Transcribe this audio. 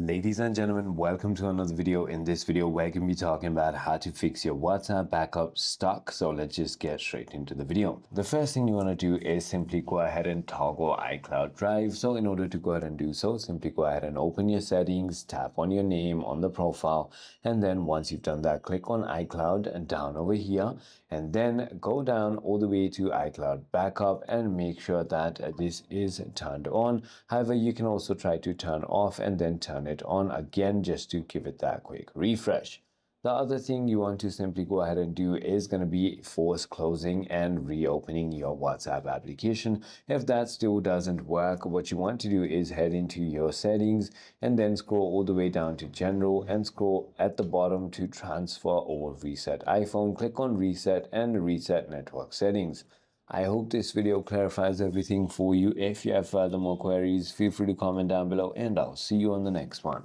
Ladies and gentlemen, welcome to another video. In this video, we're going to be talking about how to fix your WhatsApp backup stuck. So let's just get straight into the video. The first thing you want to do is simply go ahead and toggle iCloud Drive. So in order to go ahead and do so, simply go ahead and open your settings, tap on your name on the profile, and then once you've done that, click on iCloud and down over here, and then go down all the way to iCloud Backup and make sure that this is turned on. However, you can also try to turn off and then turn it on again just to give it that quick refresh. The other thing you want to simply go ahead and do is going to be force closing and reopening your WhatsApp application. If that still doesn't work, what you want to do is head into your settings and then scroll all the way down to general and scroll at the bottom to transfer or reset iPhone. Click on reset and reset network settings. I hope this video clarifies everything for you. If you have further more queries, feel free to comment down below and I'll see you on the next one.